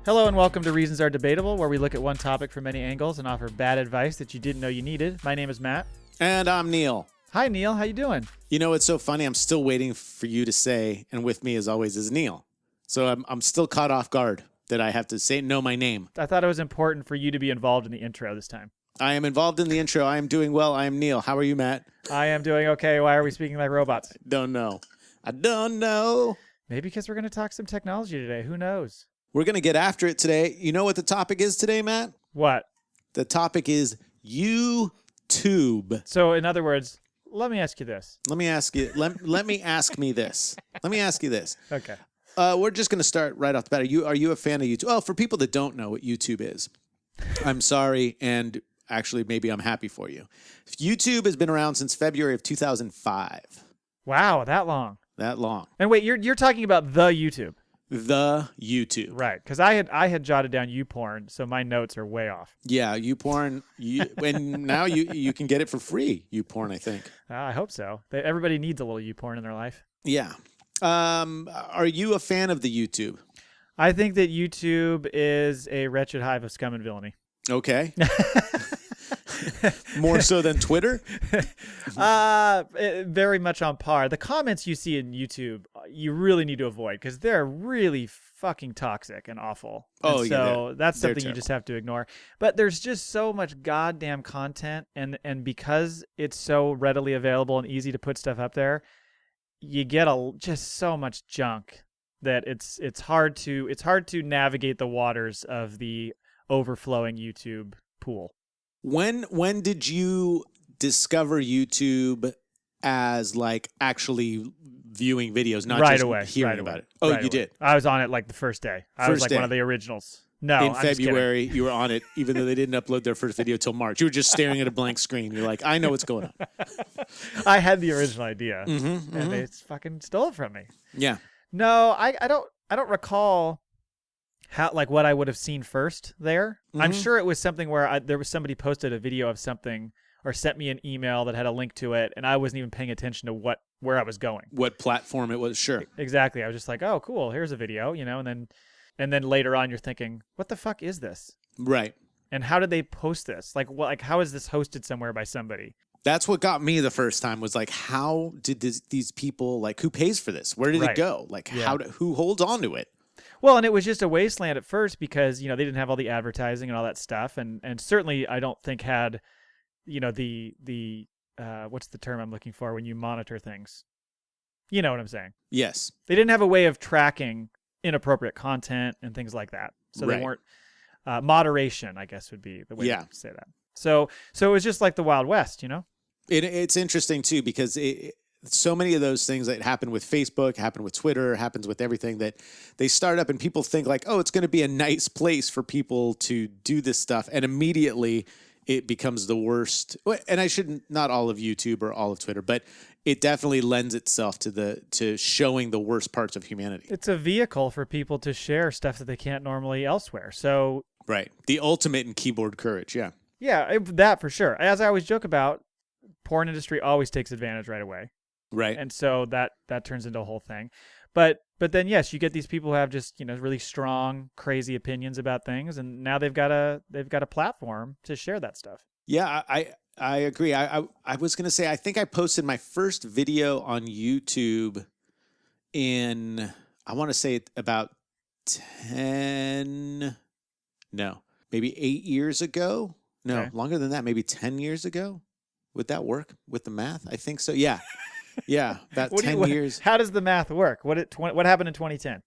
Hello and welcome to Reasons Are Debatable, where we look at one topic from many angles and offer bad advice that you didn't know you needed. My name is Matt. And I'm Neil. Hi, Neil. How you doing? You know, it's so funny. I'm still waiting for you to say, and with me as always is Neil. So I'm still caught off guard that I have to know my name. I thought it was important for you to be involved in the intro this time. I am involved in the intro. I am doing well. I am Neil. How are you, Matt? I am doing okay. Why are we speaking like robots? Don't know. I don't know. Maybe because we're going to talk some technology today. Who knows? We're going to get after it today. You know what the topic is today, Matt? What? The topic is YouTube. So, in other words, let me ask you this. Let me ask you. Let me ask me this. Let me ask you this. Okay. We're just going to start right off the bat. Are you a fan of YouTube? Well, for people that don't know what YouTube is, I'm sorry, and actually maybe I'm happy for you. YouTube has been around since February of 2005. Wow, that long. That long. And wait, you're talking about the YouTube. The YouTube. Right, because I had jotted down YouPorn, so my notes are way off. Yeah, YouPorn. And now you can get it for free, YouPorn, I think. I hope so. Everybody needs a little YouPorn in their life. Yeah. Are you a fan of the YouTube? I think that YouTube is a wretched hive of scum and villainy. Okay. More so than Twitter? Very much on par. The comments you see in YouTube, you really need to avoid because they're really fucking toxic and awful. Oh, and yeah. So that's something you terrible. just have to ignore. But there's just so much goddamn content, and because it's so readily available and easy to put stuff up there, you get just so much junk that it's hard to navigate the waters of the overflowing YouTube pool. When did you discover YouTube as like actually viewing videos, not right just away, hearing right about away, it? Oh, right you away. did? I was on it like the first day. I was First like day. one of the originals. No, In I'm just kidding. February, you were on it, even though they didn't upload their first video till March. You were just staring at a blank screen. You're like, I know what's going on. I had the original idea, Mm-hmm. and they fucking stole it from me. Yeah. No, I don't recall how what I would have seen first there. I'm Mhm. sure it was something where there was somebody posted a video of something or sent me an email that had a link to it, and I wasn't even paying attention to where I was going. What platform it was? Sure. Exactly. I was just like, oh, cool. Here's a video, and then later on you're thinking, what the fuck is this? Right. And how did they post this? How is this hosted somewhere by somebody? That's what got me the first time was like, how did these people, like, who pays for this? Where did Right. it go? Like, Yeah. who holds on to it? Well, and it was just a wasteland at first because, they didn't have all the advertising and all that stuff. And certainly I don't think had, the what's the term I'm looking for when you monitor things? You know what I'm saying? Yes. They didn't have a way of tracking inappropriate content and things like that. So Right. they weren't, moderation, I guess would be the way Yeah. to say that. So it was just like the Wild West, It's interesting, too, because so many of those things that happen with Facebook, happen with Twitter, happens with everything that they start up and people think like, oh, it's going to be a nice place for people to do this stuff. And immediately it becomes the worst. And I shouldn't, not all of YouTube or all of Twitter, but it definitely lends itself to showing the worst parts of humanity. It's a vehicle for people to share stuff that they can't normally elsewhere. So Right. The ultimate in keyboard courage. Yeah. yeah, that for sure. As I always joke about, porn industry always takes advantage right away. Right. And so that turns into a whole thing. But then, yes, you get these people who have just, really strong, crazy opinions about things. And now they've got a platform to share that stuff. Yeah, I agree. I was going to say, I think I posted my first video on YouTube in, I want to say about maybe 8 years ago. No, Okay. longer than that, maybe 10 years ago. Would that work with the math? I think so. Yeah. Yeah, about 10 years. How does the math work? What happened in 2010?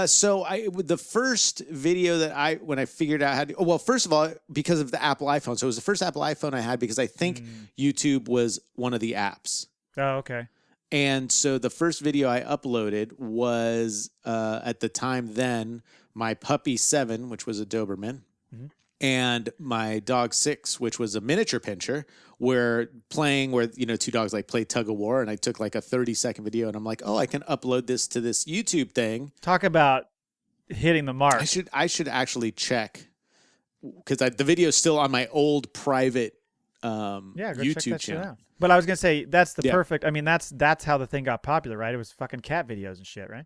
So the first video that when I figured out how to, well, first of all, because of the Apple iPhone. So it was the first Apple iPhone I had because I think YouTube was one of the apps. Oh, okay. And so the first video I uploaded was at the time then my puppy 7, which was a Doberman, and my dog 6, which was a miniature pinscher, where two dogs like play tug of war, and I took like a 30-second video, and I'm like, oh, I can upload this to this YouTube thing. Talk about hitting the mark. I should actually check because the video is still on my old private Go YouTube check that shit channel. out. But I was gonna say that's the Yeah. perfect. I mean, that's how the thing got popular, right? It was fucking cat videos and shit, right?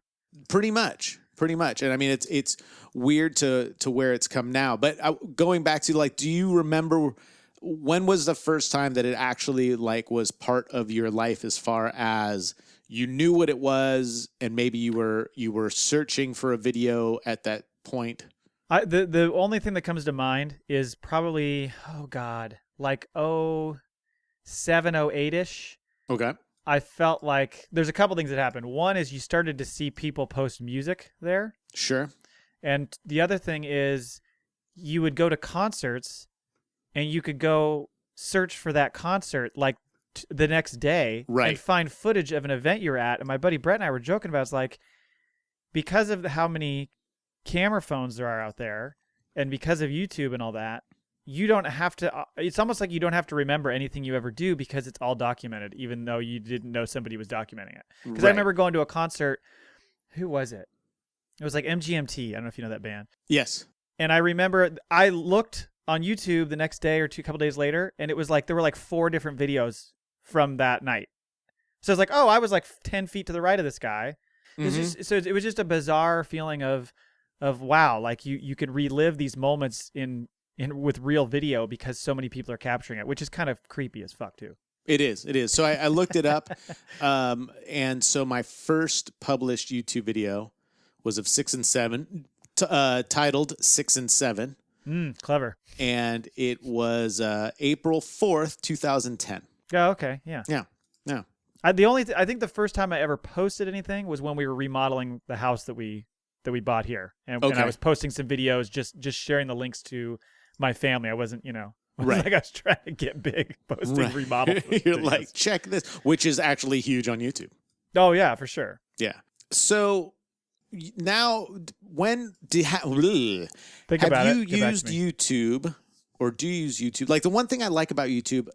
Pretty much. pretty much. And I mean, it's weird to where it's come now. But going back to like, do you remember when was the first time that it actually like was part of your life, as far as you knew what it was, and maybe you were searching for a video at that point? The only thing that comes to mind is probably, like 07, 08-ish. Okay. I felt like there's a couple things that happened. One is you started to see people post music there. Sure. And the other thing is you would go to concerts and you could go search for that concert like the next day, right, and find footage of an event you were at. And my buddy Brett and I were joking about, it's like, because of how many camera phones there are out there and because of YouTube and all that, you don't have to, it's almost like you don't have to remember anything you ever do because it's all documented, even though you didn't know somebody was documenting it. Because I remember going to a concert. Who was it? It was like MGMT. I don't know if you know that band. Yes. And I remember I looked on YouTube the next day or a couple days later, and it was like there were like 4 different videos from that night. So it's like, oh, I was like 10 feet to the right of this guy. It was just a bizarre feeling of wow, like you could relive these moments in with real video because so many people are capturing it, which is kind of creepy as fuck too. It is. So I looked it up. And so my first published YouTube video was of 6 and 7, titled 6 and 7. Clever. And it was April 4th, 2010. Oh, okay. Yeah. Yeah. I think the first time I ever posted anything was when we were remodeling the house that we bought here. And I was posting some videos, just sharing the links to my family. I wasn't, like I was trying to get big posting remodel. You're like, check this, which is actually huge on YouTube. Oh yeah, for sure. Yeah. So now, when have you used YouTube, or do you use YouTube? Like, the one thing I like about YouTube,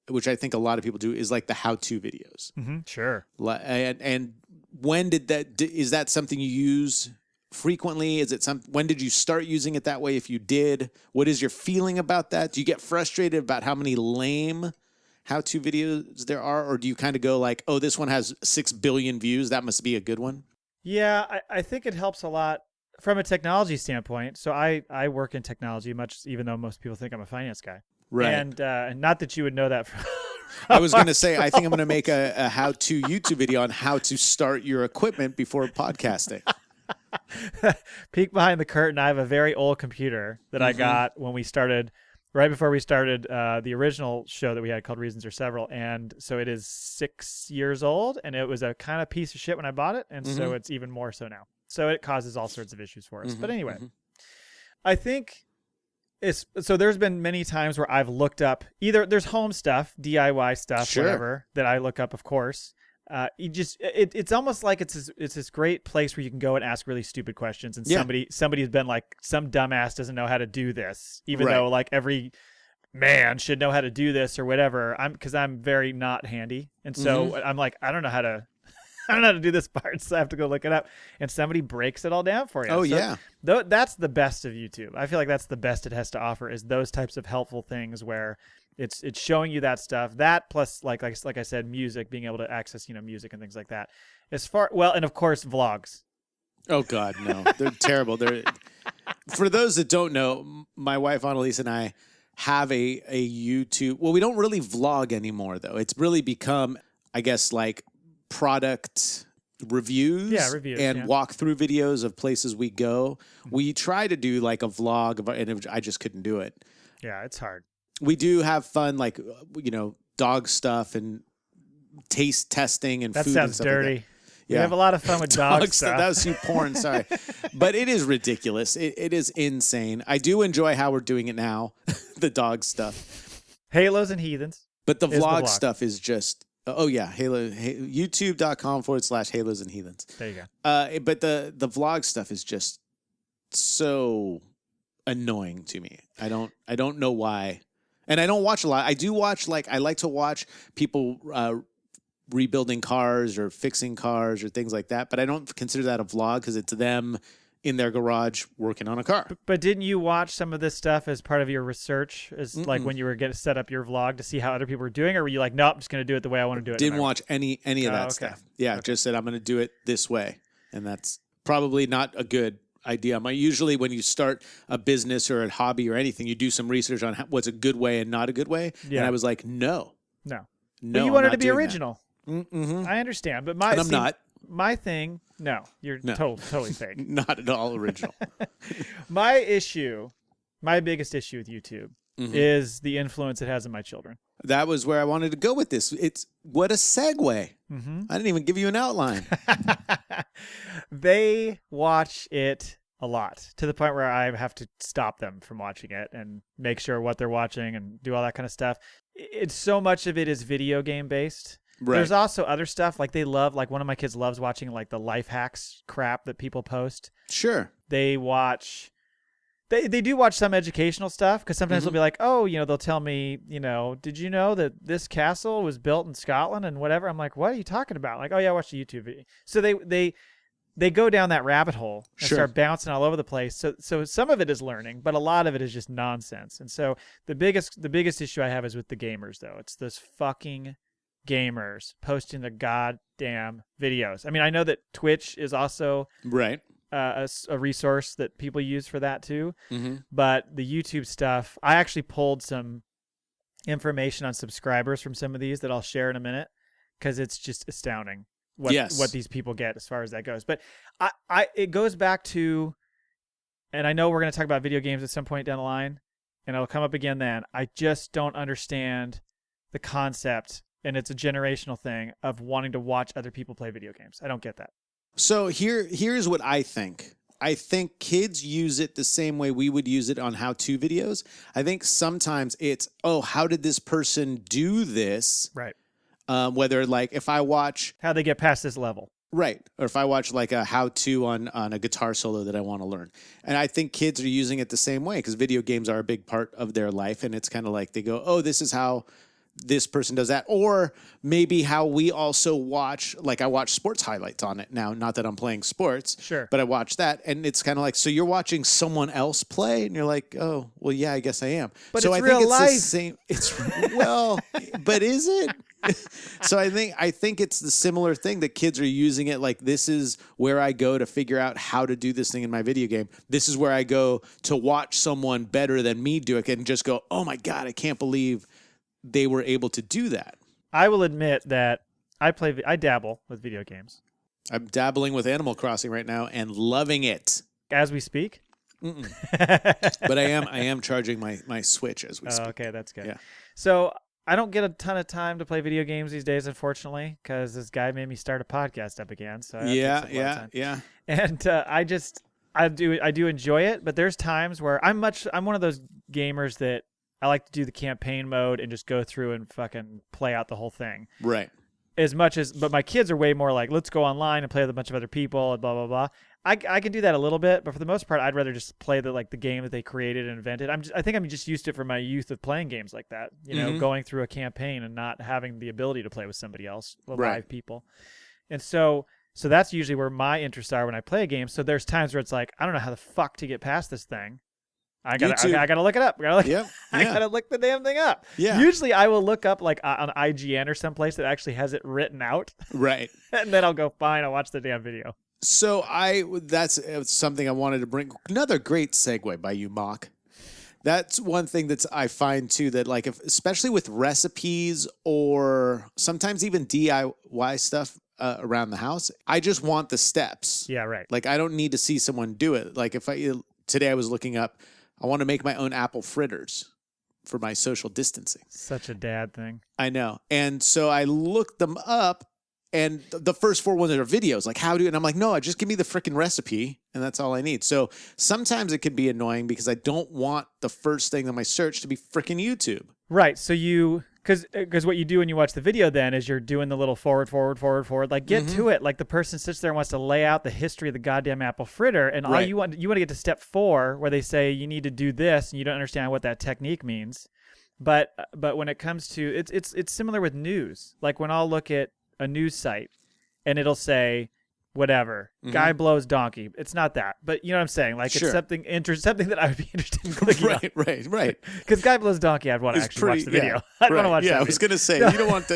which I think a lot of people do, is like the how-to videos. Mm-hmm, sure. And when is that something you use frequently? Is it when did you start using it that way? If you did, what is your feeling about that? Do you get frustrated about how many lame how-to videos there are? Or do you kind of go like, oh, this one has 6 billion views, that must be a good one? Yeah, I think it helps a lot from a technology standpoint. So I work in technology, even though most people think I'm a finance guy. Right. And not that you would know that from I was going to say, I think I'm going to make a how-to YouTube video on how to start your equipment before podcasting. Peek behind the curtain. I have a very old computer that I got when right before we started the original show that we had called Reasons Are Several. And so it is 6 years old, and it was a kind of piece of shit when I bought it. And so it's even more so now. So it causes all sorts of issues for us. But anyway, I think so there's been many times where I've looked up, either there's home stuff, DIY stuff, whatever, that I look up, of course. It's almost like it's this great place where you can go and ask really stupid questions, and somebody's been like, some dumbass doesn't know how to do this, even though like every man should know how to do this or whatever. Because I'm very not handy, and so I'm like, I don't know how to do this part, so I have to go look it up, and somebody breaks it all down for you. Oh, so yeah. That's the best of YouTube. I feel like that's the best it has to offer, is those types of helpful things where it's showing you that stuff. That plus, like I said, music, being able to access, music and things like that. And of course, vlogs. Oh, God, no. They're terrible. For those that don't know, my wife, Annalise, and I have a YouTube. Well, we don't really vlog anymore, though. It's really become, I guess, like product reviews, and walkthrough videos of places we go. We try to do like a vlog, and I just couldn't do it. Yeah, it's hard. We do have fun, like, dog stuff and taste testing and that food. That sounds sounds dirty. Like yeah. We have a lot of fun with dog stuff. That was you porn, sorry. But it is ridiculous. It is insane. I do enjoy how we're doing it now, the dog stuff. Halos and Heathens. But the vlog stuff is just, youtube.com/halos and heathens. There you go. But the vlog stuff is just so annoying to me. I don't know why. And I don't watch a lot. I do watch, I like to watch people rebuilding cars or fixing cars or things like that. But I don't consider that a vlog because it's them in their garage working on a car. But didn't you watch some of this stuff as part of your research, like when you were getting set up your vlog to see how other people were doing, or were you like, nope, I'm just going to do it the way I want to do it? Didn't watch any of that stuff. Yeah, just said I'm going to do it this way, and that's probably not a good idea. Usually when you start a business or a hobby or anything, you do some research on what's a good way and not a good way. Yeah. And I was like, no. But No, you I'm wanted not to be doing that. original. Mm-hmm. I understand, but And I'm not. My thing, no, you're No. totally fake. Not at all original. My biggest issue with YouTube is the influence it has on my children. That was where I wanted to go with this. It's what a segue. Mm-hmm. I didn't even give you an outline. They watch it a lot, to the point where I have to stop them from watching it and make sure what they're watching and do all that kind of stuff. It's so much of it is video game based. Right. There's also other stuff like they love, like one of my kids loves watching like the life hacks crap that people post. Sure. They watch, they do watch some educational stuff, because sometimes they'll be like, oh, they'll tell me, did you know that this castle was built in Scotland and whatever? I'm like, what are you talking about? Like, oh yeah, I watched a YouTube video. So they go down that rabbit hole and Sure. start bouncing all over the place. So some of it is learning, but a lot of it is just nonsense. And so the biggest issue I have is with the gamers, though. It's those fucking gamers posting the goddamn videos. I mean, I know that Twitch is also Right. a resource that people use for that too, Mm-hmm. but the YouTube stuff, I actually pulled some information on subscribers from some of these that I'll share in a minute, because it's just astounding what these people get as far as that goes. But it goes back to, and I know we're going to talk about video games at some point down the line, and it'll come up again then. I just don't understand the concept, and it's a generational thing, of wanting to watch other people play video games. I don't get that. So here's what I think. I think kids use it the same way we would use it on how-to videos. I think sometimes it's, oh, how did this person do this? Right. Whether like if I watch, How they get past this level. right, or if I watch like a how-to on a guitar solo that I want to learn. And I think kids are using it the same way, because video games are a big part of their life. And it's kind of like they go, oh, this is how this person does that. Or maybe how we also watch, like I watch sports highlights on it now. Not that I'm playing sports, Sure. but I watch that. And it's kind of like, so you're watching someone else play and you're like, oh, well, yeah, I guess I am. But so it's I real think it's life. the same. It's well, but is it? So I think it's the similar thing that kids are using it. Like, this is where I go to figure out how to do this thing in my video game. This is where I go to watch someone better than me do it and just go, oh my God, I can't believe they were able to do that. I will admit that I dabble with video games I'm dabbling with Animal Crossing right now and loving it. as we speak. But I am charging my Switch as we speak. Okay, that's good. Yeah. So I don't get a ton of time to play video games these days, unfortunately, because this guy made me start a podcast up again. So that takes up a lot of time. Yeah. And I do enjoy it, but there's times where I'm one of those gamers that I like to do the campaign mode and just go through and fucking play out the whole thing. Right. But my kids are way more like, let's go online and play with a bunch of other people and blah, blah, blah. I can do that a little bit, but for the most part, I'd rather just play the game that they created and invented. I think I'm just used to it from my youth of playing games like that, going through a campaign and not having the ability to play with somebody else, live people. And so that's usually where my interests are when I play a game. So there's times where it's like, I don't know how the fuck to get past this thing. I gotta look it up. Yep. I gotta look the damn thing up. Yeah. Usually I will look up like on IGN or someplace that actually has it written out, Right. and then I'll go, fine, I'll watch the damn video. So that's something I wanted to bring. Another great segue by you, Mock. That's one thing I find too, that like especially with recipes or sometimes even DIY stuff around the house, I just want the steps. Yeah, right. Like I don't need to see someone do it. Like today I was looking up, I want to make my own apple fritters for my social distancing. Such a dad thing. I know. And so I looked them up, and the first 4 ones are videos, like how do, and I'm like, no, just give me the freaking recipe, and that's all I need. So sometimes it can be annoying because I don't want the first thing on my search to be freaking YouTube. Right. So because what you do when you watch the video then is you're doing the little forward, like get to it. Like the person sits there and wants to lay out the history of the goddamn apple fritter, and all you want to get to step 4 where they say you need to do this and you don't understand what that technique means. But when it comes to it's similar with news. Like when I'll look at a news site and it'll say whatever. Guy blows donkey. It's not that, but you know what I'm saying. Like Sure. it's something that I would be interested in clicking on. Right. Because guy blows donkey, I'd want to It's actually watch the pretty- video. yeah, I'd want to right. watch. Yeah, that I was video. gonna say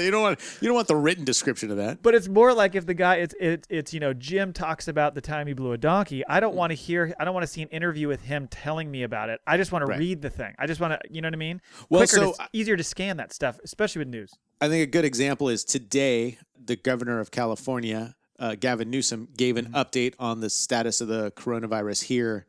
you don't want the written description of that. But it's more like if the guy, it's Jim talks about the time he blew a donkey. I don't want to see an interview with him telling me about it. I just want to Right. read the thing. I just want to, you know what I mean? Well, Quicker, so it's easier to scan that stuff, especially with news. I think a good example is today, the governor of California, Gavin Newsom, gave an update on the status of the coronavirus here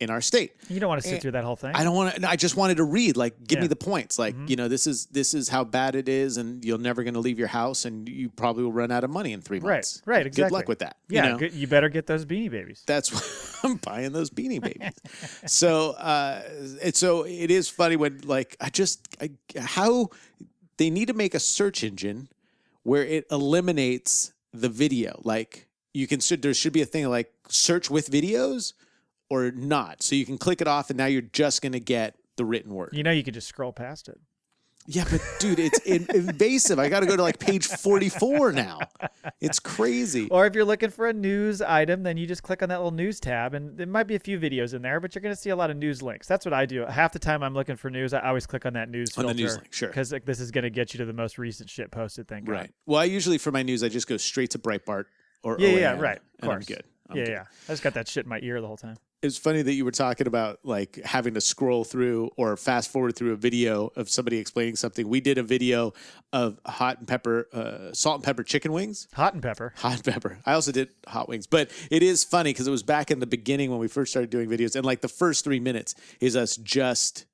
in our state. You don't want to sit through that whole thing. I don't want to. I just wanted to read, like, give me Yeah. the points. Like, this is how bad it is, and you're never going to leave your house, and you probably will run out of money in 3 months. Right, exactly. Good luck with that. Yeah, you know? good, you better get those Beanie Babies. That's why I'm buying those Beanie Babies. So it is funny when how they need to make a search engine where it eliminates the video. Like there should be a thing like search with videos or not. So you can click it off and now you're just going to get the written word. You could just scroll past it. Yeah, but dude, it's invasive. I got to go to like page 44 now. It's crazy. Or if you're looking for a news item, then you just click on that little news tab, and there might be a few videos in there, but you're going to see a lot of news links. That's what I do. Half the time I'm looking for news, I always click on that news filter. On the news link, sure. Because this is going to get you to the most recent shit posted, thank God. Right. Well, I usually, for my news, I just go straight to Breitbart or Yeah, OAN, right. Of and course. I'm good. Yeah. I just got that shit in my ear the whole time. It's funny that you were talking about like having to scroll through or fast forward through a video of somebody explaining something. We did a video of salt and pepper chicken wings. Hot and pepper. Hot and pepper. I also did hot wings, but it is funny because it was back in the beginning when we first started doing videos, and like the first 3 minutes is us just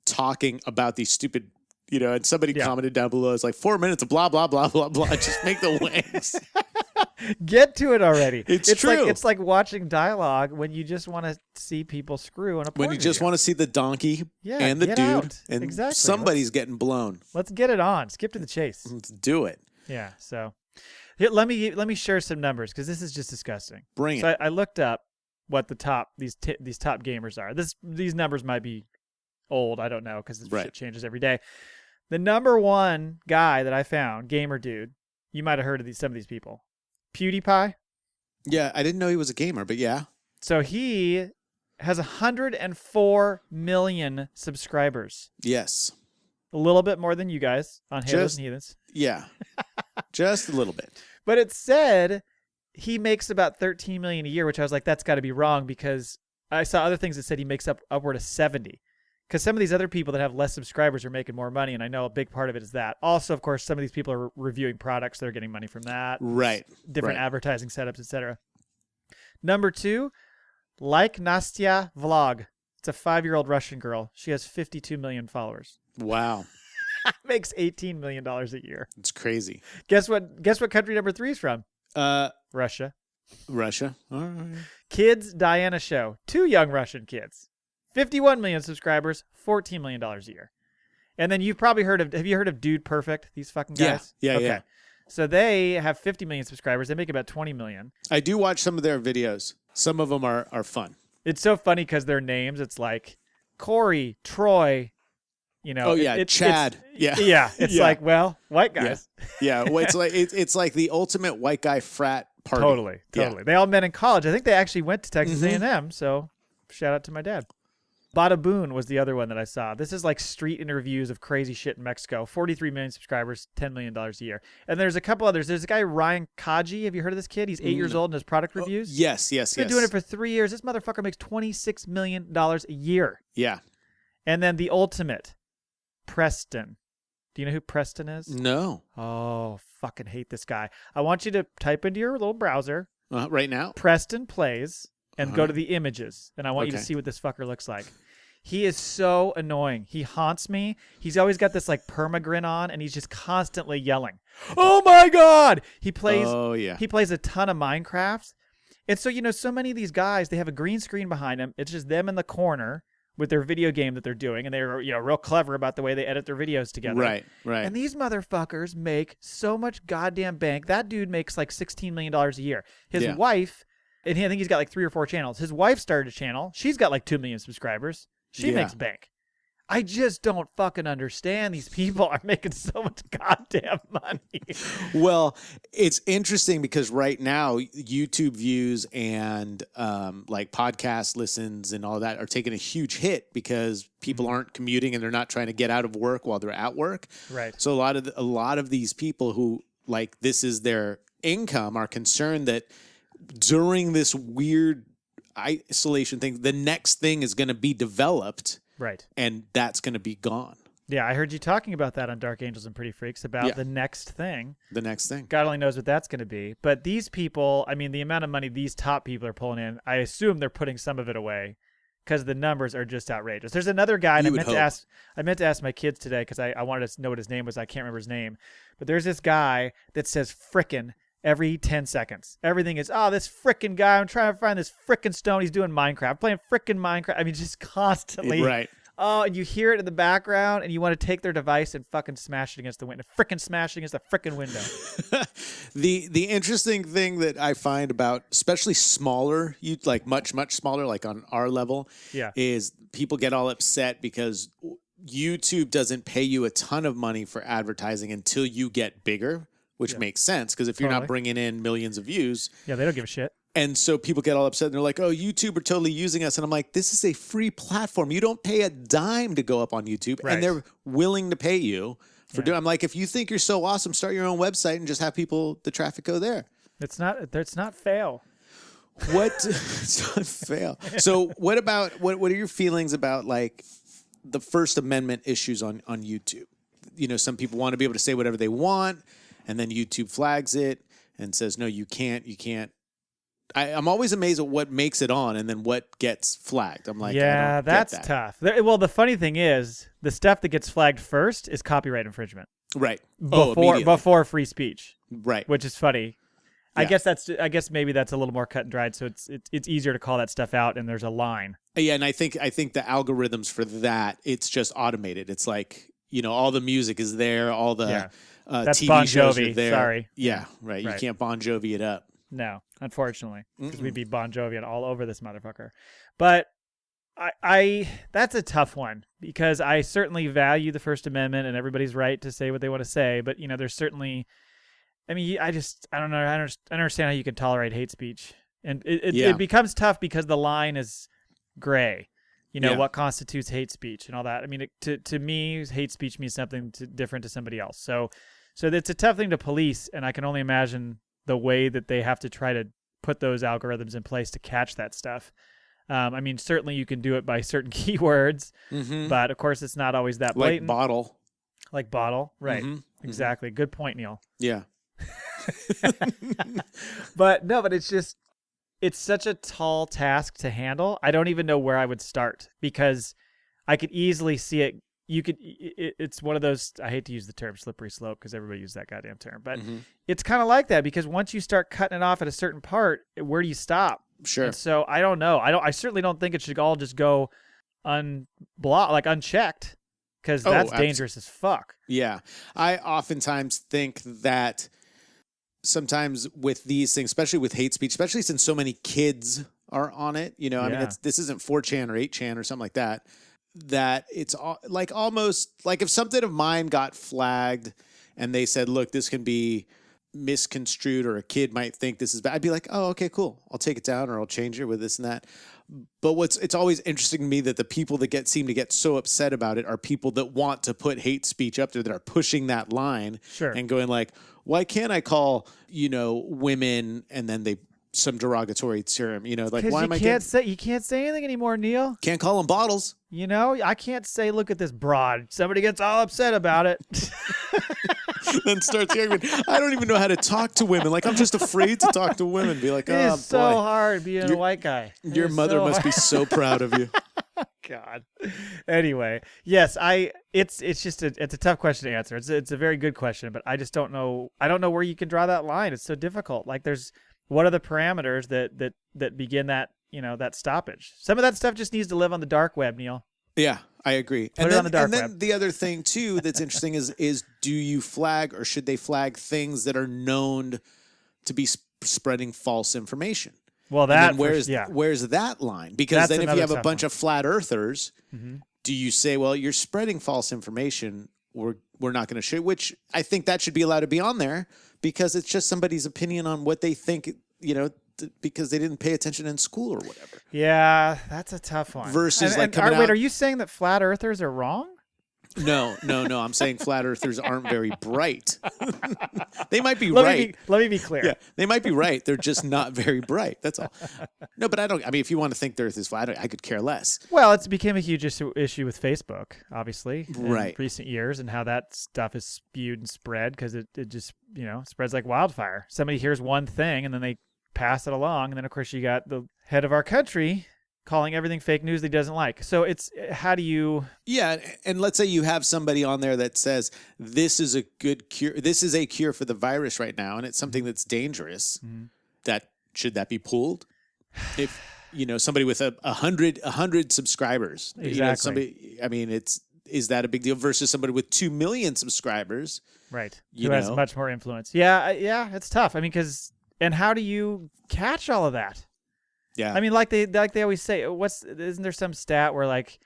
talking about these stupid, and somebody commented down below, it's like 4 minutes of blah, blah, blah, blah, blah. Just make the wings. Get to it already. It's true. It's like watching dialogue when you just want to see people screw in a porn When you just video. want to see the donkey and the get dude, out. and Exactly. somebody's getting blown. Let's get it on. Skip to the chase. Let's do it. Yeah. So here, let me share some numbers because this is just disgusting. Bring So it. I looked up what the top these top gamers are. These numbers might be old. I don't know because this shit changes every day. The number one guy that I found, gamer dude, you might have heard of some of these people. PewDiePie. Yeah, I didn't know he was a gamer, but yeah. So he has 104 million subscribers. Yes. A little bit more than you guys on Halos and Heathens. Yeah. Just a little bit. But it said he makes about 13 million a year, which I was like, that's got to be wrong because I saw other things that said he makes upward of 70. Because some of these other people that have less subscribers are making more money, and I know a big part of it is that. Also, of course, some of these people are reviewing products; they're getting money from that. Right. Different advertising setups, etc. Number 2, like Nastya Vlog. It's a 5-year-old Russian girl. She has 52 million followers. Wow. Makes $18 million a year. It's crazy. Guess what country number 3 is from? Russia. Russia. All right. Kids Diana Show. 2 young Russian kids. 51 million subscribers, $14 million a year. And then you've probably have you heard of Dude Perfect, these fucking guys? Yeah. Okay. Yeah. So they have 50 million subscribers. They make about 20 million. I do watch some of their videos. Some of them are fun. It's so funny because their names, it's like Corey, Troy, Oh yeah, Chad. It's like, well, white guys. Yeah. Well, it's like the ultimate white guy frat party. Totally. Yeah. They all met in college. I think they actually went to Texas A&M. So shout out to my dad. Bada Boon was the other one that I saw. This is like street interviews of crazy shit in Mexico. 43 million subscribers, $10 million a year. And there's a couple others. There's a guy, Ryan Kaji. Have you heard of this kid? He's 8 years old and does product reviews. Yes. He's been doing it for 3 years. This motherfucker makes $26 million a year. Yeah. And then the ultimate, Preston. Do you know who Preston is? No. Oh, fucking hate this guy. I want you to type into your little browser. Right now? Preston Plays. And go to the images, and I want you to see what this fucker looks like. He is so annoying. He haunts me. He's always got this like permagrin on, and he's just constantly yelling, "Oh my god!" He plays. Oh yeah. He plays a ton of Minecraft, and so so many of these guys, they have a green screen behind them. It's just them in the corner with their video game that they're doing, and they're real clever about the way they edit their videos together. Right. And these motherfuckers make so much goddamn bank. That dude makes like $16 million a year. His wife. And I think he's got like 3 or 4 channels. His wife started a channel. She's got like 2 million subscribers. She makes bank. I just don't fucking understand. These people are making so much goddamn money. Well, it's interesting because right now YouTube views and like podcast listens and all that are taking a huge hit because people aren't commuting and they're not trying to get out of work while they're at work. Right. So a lot of these people who like this is their income are concerned that during this weird isolation thing, the next thing is going to be developed. Right. And that's going to be gone. Yeah, I heard you talking about that on Dark Angels and Pretty Freaks about the next thing. The next thing. God only knows what that's going to be. But these people, I mean, the amount of money these top people are pulling in, I assume they're putting some of it away because the numbers are just outrageous. There's another guy, and I meant to ask my kids today because I wanted to know what his name was. I can't remember his name. But there's this guy that says frickin' every 10 seconds. Everything is, this frickin' guy. I'm trying to find this frickin' stone. He's doing Minecraft, playing frickin' Minecraft. I mean, just constantly. Right. Oh, and you hear it in the background, and you want to take their device and fucking smash it against the window. Frickin' smash it against the frickin' window. The interesting thing that I find about, especially smaller, like much smaller, like on our level, is people get all upset because YouTube doesn't pay you a ton of money for advertising until you get bigger, which makes sense because if you're not bringing in millions of views, they don't give a shit. And so people get all upset and they're like, oh, YouTube are totally using us. And I'm like, this is a free platform. You don't pay a dime to go up on YouTube. Right. And they're willing to pay you for doing. I'm like, if you think you're so awesome, start your own website and just have the traffic go there. It's not fail. It's not fail. So what are your feelings about like the First Amendment issues on YouTube? You know, some people want to be able to say whatever they want, and then YouTube flags it and says, no, you can't. I'm always amazed at what makes it on and then what gets flagged. I'm like, yeah, that's tough. Well, the funny thing is, the stuff that gets flagged first is copyright infringement. Right. Before free speech. Right. Which is funny. Yeah. I guess maybe that's a little more cut and dried, so it's easier to call that stuff out, and there's a line. Yeah, and I think the algorithms for that, it's just automated. It's like, you know, all the music is there, all the that's TV Bon shows Jovi. are there. Sorry. Yeah, right. You can't Bon Jovi it up. No, unfortunately, because we'd be Bon Jovi all over this motherfucker. But I that's a tough one because I certainly value the First Amendment and everybody's right to say what they want to say. But you know, there's certainly, I mean, I don't know. I don't understand how you can tolerate hate speech, and it becomes tough because the line is gray. You know what constitutes hate speech and all that. I mean, to me, hate speech means something different to somebody else. So it's a tough thing to police, and I can only imagine the way that they have to try to put those algorithms in place to catch that stuff. I mean, certainly you can do it by certain keywords, but of course it's not always that blatant. Like bottle. Right. Exactly. Good point, Neil. Yeah. But it's such a tall task to handle. I don't even know where I would start because I could easily see it. It's one of those, I hate to use the term slippery slope because everybody uses that goddamn term, but it's kind of like that because once you start cutting it off at a certain part, where do you stop? Sure. And so I don't know. I certainly don't think it should all just go unchecked because that's dangerous as fuck. Yeah. I oftentimes think that sometimes with these things, especially with hate speech, especially since so many kids are on it, you know, I mean, this isn't 4chan or 8chan or something like that. That it's like almost like if something of mine got flagged and they said, look, this can be misconstrued or a kid might think this is bad, I'd be like, oh, okay, cool. I'll take it down or I'll change it with this and that. But it's always interesting to me that the people that seem to get so upset about it are people that want to put hate speech up there, that are pushing that line and going like, why can't I call, you know, women and then some derogatory term, you know, like why am I you can't say anything anymore, Neil. Can't call them bottles. You know, I can't say, look at this broad. Somebody gets all upset about it. Then starts arguing. I don't even know how to talk to women. Like, I'm just afraid to talk to women. Be like, it's so hard being a white guy. Your mother must be so proud of you. God. Anyway, yes, it's a tough question to answer. It's a very good question, but I just don't know. I don't know where you can draw that line. It's so difficult. Like, what are the parameters that begin that, you know, that stoppage? Some of that stuff just needs to live on the dark web, Neil. Yeah, I agree. Put it on the dark web. And then the other thing too that's interesting is do you flag or should they flag things that are known to be spreading false information? Well, where's that line? Because then if you have a bunch of flat earthers, do you say, well, you're spreading false information? We're not going to show, which I think that should be allowed to be on there because it's just somebody's opinion on what they think, because they didn't pay attention in school or whatever. Yeah, that's a tough one. Versus wait, are you saying that flat earthers are wrong? No. I'm saying flat earthers aren't very bright. They might be right. Let me be clear. Yeah, they might be right. They're just not very bright. That's all. No, but if you want to think the earth is flat, I could care less. Well, it's become a huge issue with Facebook, obviously, right, in recent years, and how that stuff is spewed and spread because it just, spreads like wildfire. Somebody hears one thing and then they pass it along. And then, of course, you got the head of our country calling everything fake news that he doesn't like. So it's, how do you... Yeah, and let's say you have somebody on there that says, this is a good cure, this is a cure for the virus right now, and it's something that's dangerous. Mm-hmm. Should that be pulled? If, somebody with a hundred subscribers, exactly. Is that a big deal versus somebody with 2 million subscribers? Right. Who has much more influence. Yeah, it's tough. And how do you catch all of that? Yeah. Like they always say, isn't there some stat where like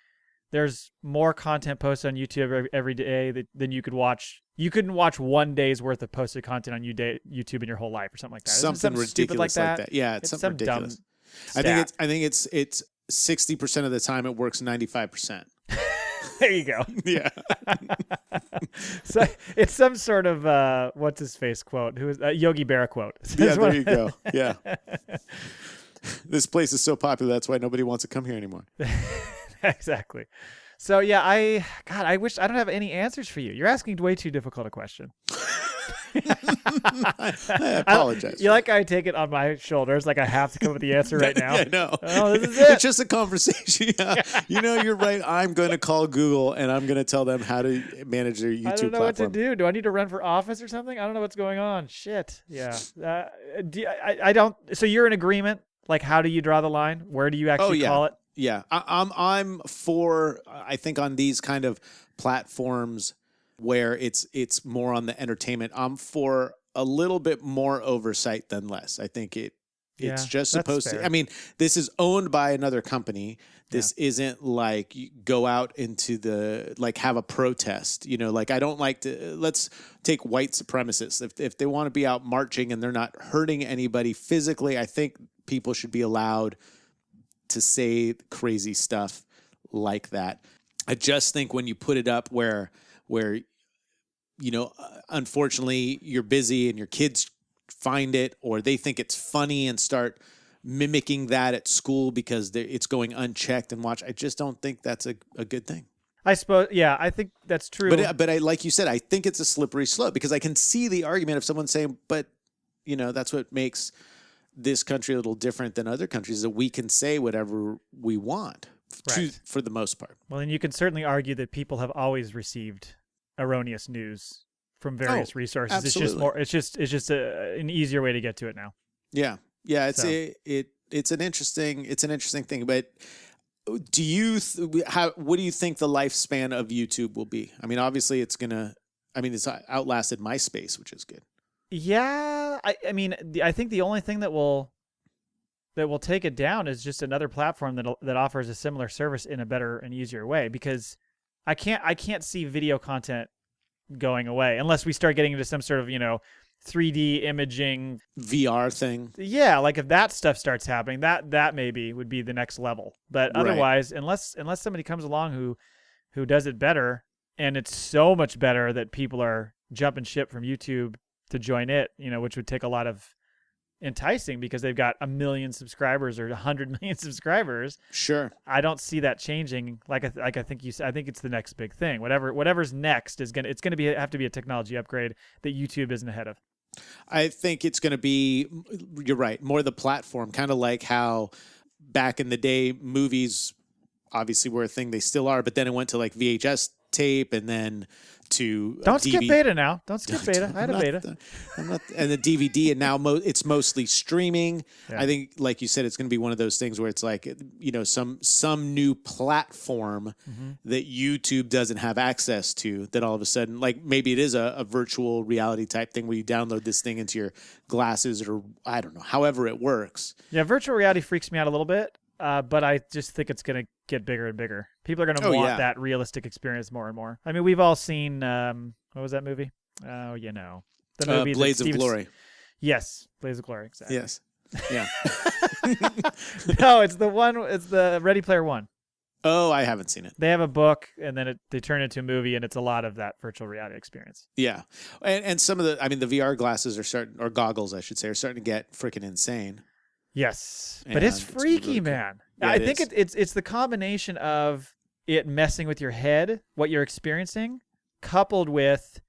there's more content posted on YouTube every day than you could watch? You couldn't watch one day's worth of posted content on YouTube in your whole life or something like that. Something ridiculous like that. Yeah, it's something ridiculous. I think it's 60% of the time it works 95%. There you go. Yeah. So it's some sort of what's his face quote? Who is Yogi Berra quote? Yeah, there you go. Yeah. This place is so popular, that's why nobody wants to come here anymore. Exactly. So yeah, I wish I don't have any answers for you. You're asking way too difficult a question. I apologize. You like I take it on my shoulders, like I have to come up with the answer right now. Yeah, no. Oh, this is it. It's just a conversation. Yeah. You're right. I'm going to call Google and I'm going to tell them how to manage their YouTube platform. I don't know what to do. Do I need to run for office or something? I don't know what's going on. Shit. Yeah. I don't. So you're in agreement? Like, how do you draw the line? Where do you actually call it? Yeah. I'm for, I think on these kind of platforms where it's more on the entertainment, I'm for a little bit more oversight than less. I think it's just supposed to, this is owned by another company. This isn't like you go out into have a protest, I don't like to, let's take white supremacists. If they want to be out marching and they're not hurting anybody physically, I think people should be allowed to say crazy stuff like that. I just think when you put it up where unfortunately you're busy and your kids find it or they think it's funny and start mimicking that at school because it's going unchecked and watch. I just don't think that's a good thing. I suppose, yeah, I think that's true. But I, like you said, I think it's a slippery slope because I can see the argument of someone saying, but that's what makes this country a little different than other countries, is that we can say whatever we want for the most part. Well, and you can certainly argue that people have always received erroneous news from various resources. Absolutely. It's just an easier way to get to it now. Yeah. Yeah. It's an interesting thing, but what do you think the lifespan of YouTube will be? Obviously it's outlasted MySpace, which is good. Yeah. I think the only thing that will take it down is just another platform that offers a similar service in a better and easier way, because I can't see video content going away unless we start getting into some sort of, 3D imaging VR thing. Yeah, like if that stuff starts happening, that maybe would be the next level. But otherwise, unless somebody comes along who does it better, and it's so much better that people are jumping ship from YouTube to join it, which would take a lot of enticing because they've got 1 million subscribers or 100 million subscribers. Sure. I don't see that changing. I think it's the next big thing. Whatever's next it's going to have to be a technology upgrade that YouTube isn't ahead of. I think it's going to be, you're right, more the platform, kind of like how back in the day movies obviously were a thing. They still are, but then it went to like VHS tape and then to don't skip beta now. Don't skip beta. I had a beta. And the DVD, and now it's mostly streaming. Yeah. I think, like you said, it's going to be one of those things where it's like, some new platform that YouTube doesn't have access to, that all of a sudden, like maybe it is a virtual reality type thing where you download this thing into your glasses, or I don't know, however it works. Yeah, virtual reality freaks me out a little bit. But I just think it's going to get bigger and bigger. People are going to Oh, want yeah. that realistic experience more and more. I mean, we've all seen what was that movie? Oh, the movie that Blades of Steven- Glory. Yes, Blades of Glory. Exactly. Yes. Yeah. No, it's the Ready Player One. Oh, I haven't seen it. They have a book, and then they turn it into a movie, and it's a lot of that virtual reality experience. Yeah. And some of the VR glasses are or goggles, I should say, are starting to get freaking insane. Yes, but And it's it's freaky, really cool. man. Yeah, I it think is. it's the combination of it messing with your head, what you're experiencing, coupled with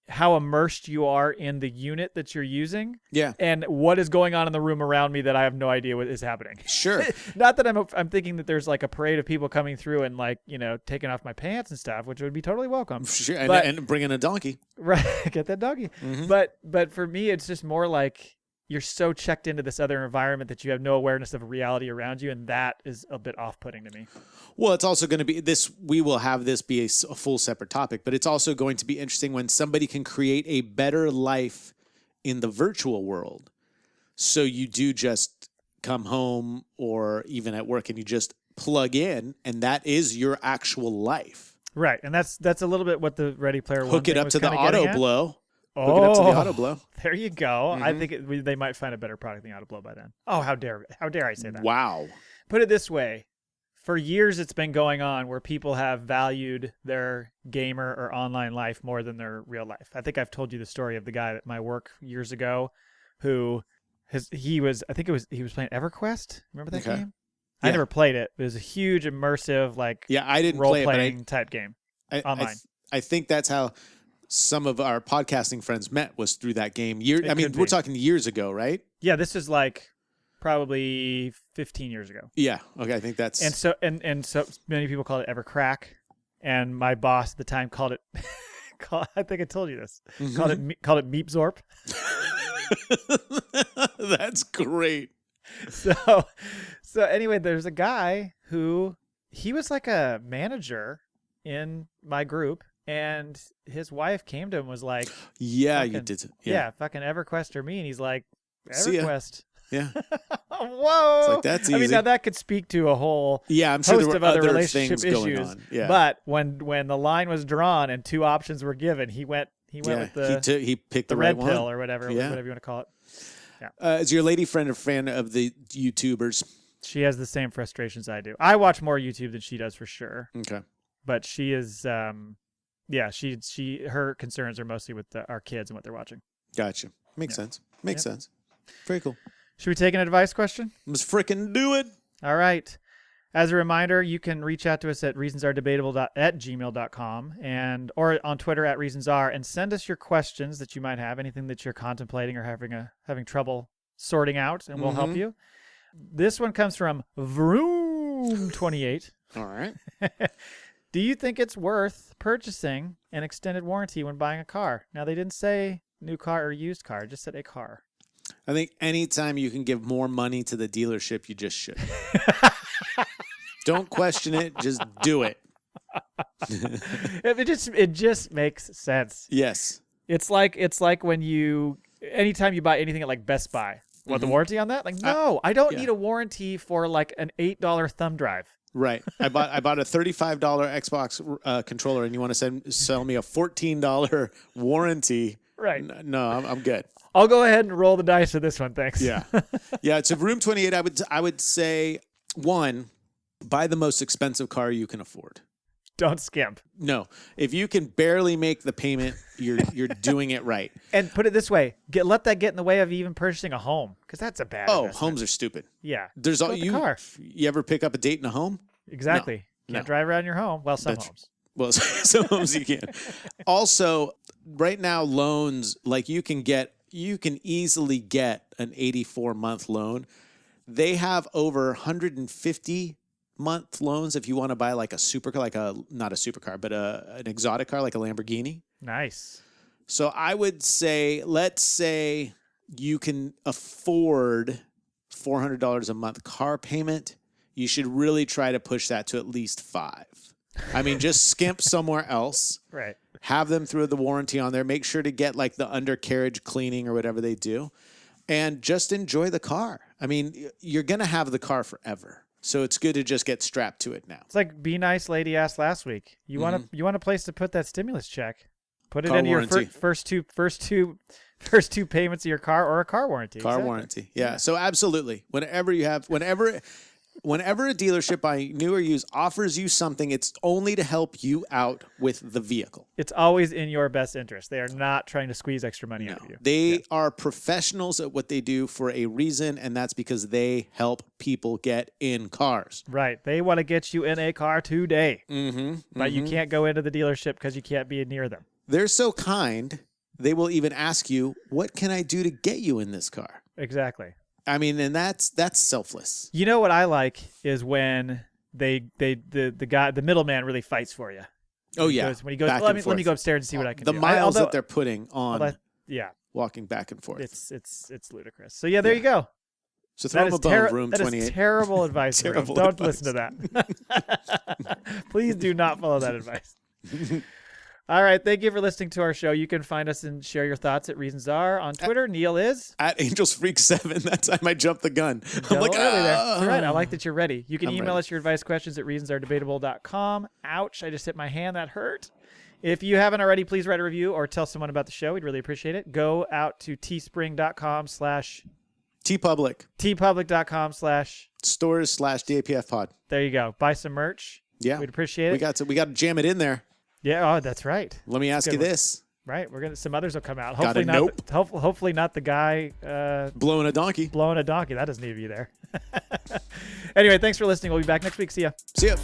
how immersed you are in the unit that you're using, Yeah. and what is going on in the room around me that I have no idea what is happening. Sure. Not that I'm thinking that there's like a parade of people coming through and like, taking off my pants and stuff, which would be totally welcome. Sure. And, But- and bring in a donkey. Right, get that doggy. Mhm. But for me, it's just more like you're so checked into this other environment that you have no awareness of reality around you, and that is a bit off-putting to me. Well, it's also going to be this. We will have this be a full separate topic, but it's also going to be interesting when somebody can create a better life in the virtual world. So you do just come home or even at work and you just plug in, and that is your actual life. Right, and that's a little bit what the Ready Player One Hook it thing up was to the kinda getting auto at. blow. Oh, Hook it up to the auto blow. there you go. I Mhm. think they might find a better product than auto blow by then. Oh, how dare I say that? Wow. Put it this way. For years, it's been going on where people have valued their gamer or online life more than their real life. I think I've told you the story of the guy at my work years ago who he was playing EverQuest. Remember that Okay. game? I Yeah. never played it. It was a huge immersive Yeah, I didn't play it, but role-playing type game. I online. I think that's how some of our podcasting friends met, was through that game. It I mean, could we're be. talking years ago, right? Yeah, this is like probably 15 years ago. Yeah. Okay. I think that's And so many people call it Evercrack, and my boss at the time called it. I think I told you this. Mm-hmm. Called it Meep Zorp. that's great. So anyway, there's a guy who he was like a manager in my group, and his wife came to him and was like, Yeah, you Fucking- did. "Yeah, fucking EverQuest or me," and he's like, See ya. "EverQuest." Yeah. Whoa! It's like, that's I mean, easy. now that could speak to a whole Yeah, I'm sure host there were of other other relationship things going issues. on. Yeah. But when the line was drawn and two options were given, he went yeah, with he picked the the right red pill one. or whatever, Yeah. whatever you want to call it. Is your lady friend a fan of the YouTubers? She has the same frustrations I do. I watch more YouTube than she does for sure, Okay. but she is, her concerns are mostly with our kids and what they're watching. Gotcha. Makes sense. Makes sense. Very cool. Should we take an advice question? Let's frickin' do it. All right. As a reminder, you can reach out to us at reasonsaredebatable@gmail.com or on Twitter at reasonsare, and send us your questions that you might have, anything that you're contemplating or having trouble sorting out, and we'll help you. This one comes from Vroom28. All right. Do you think it's worth purchasing an extended warranty when buying a car? Now, they didn't say new car or used car, just said a car. I think anytime you can give more money to the dealership, you just should. Don't question it. Just do it. It just makes sense. Yes. It's like when anytime you buy anything at like Best Buy, want the warranty on that? Like, no, I don't yeah. need a warranty for like an $8 thumb drive. Right. I bought a $35 Xbox controller, and you want to sell me a $14 warranty? Right. No, I'm good. I'll go ahead and roll the dice for this one. Thanks. Yeah. Yeah. It's a Room 28. I would say, one, buy the most expensive car you can afford. Don't skimp. No, if you can barely make the payment, you're doing it right. And put it this way: let that get in the way of even purchasing a home, because that's a bad. Oh, investment. homes are stupid. Yeah. There's Go all with the you. car. You ever pick up a date in a home? Exactly. No. Can't drive around your home. Well, some That's- homes. Well, some homes you can. Also, right now, loans, like you can easily get an 84-month loan. They have over 150-month loans if you want to buy like a supercar, not a supercar, but an exotic car like a Lamborghini. Nice. So I would say, let's say you can afford $400 a month car payment. You should really try to push that to at least $500. I mean, just skimp somewhere else. Right. Have them through the warranty on there. Make sure to get like the undercarriage cleaning or whatever they do, and just enjoy the car. I mean, you're going to have the car forever. So it's good to just get strapped to it now. It's like Be Nice Lady asked last week. You want a place to put that stimulus check. Put it Car into warranty. your first two payments of your car or a car warranty. Car warranty. Yeah. So absolutely. Whenever a dealership, new or used, offers you something, it's only to help you out with the vehicle. It's always in your best interest. They are not trying to squeeze extra money out of you. They are professionals at what they do for a reason, and that's because they help people get in cars. Right. They want to get you in a car today. But you can't go into the dealership because you can't be near them. They're so kind, they will even ask you, what can I do to get you in this car? Exactly. I mean, and that's selfless. You know what I like is when the middleman really fights for you. Oh yeah. When he goes, back let and me go upstairs and see what I can the do. miles that they're putting on yeah, walking back and forth. it's ludicrous. So yeah, there you go. So throw them a bone, room 28. That is terrible advice. Terrible Don't advice. listen to that. Please do not follow that advice. All right. Thank you for listening to our show. You can find us and share your thoughts at Reasons Are on Twitter. Neil is at AngelsFreak7. That time I jumped the gun. I'm like, like, early there. All right. I like that you're ready. You can I'm email ready. us your advice questions at reasonsaredebatable.com. Ouch. I just hit my hand. That hurt. If you haven't already, please write a review or tell someone about the show. We'd really appreciate it. Go out to teespring.com/ TeePublic. teepublic.com/ stores/DAPF pod. There you go. Buy some merch. Yeah. We'd appreciate it. We got to jam it in there. Yeah. Oh, that's right. Let me ask you good one. this. Right. Some others will come out. Got Hopefully a not. nope. Hopefully not the guy Blowing a donkey. blowing a donkey. That doesn't need to be there. Anyway, thanks for listening. We'll be back next week. See ya. See ya.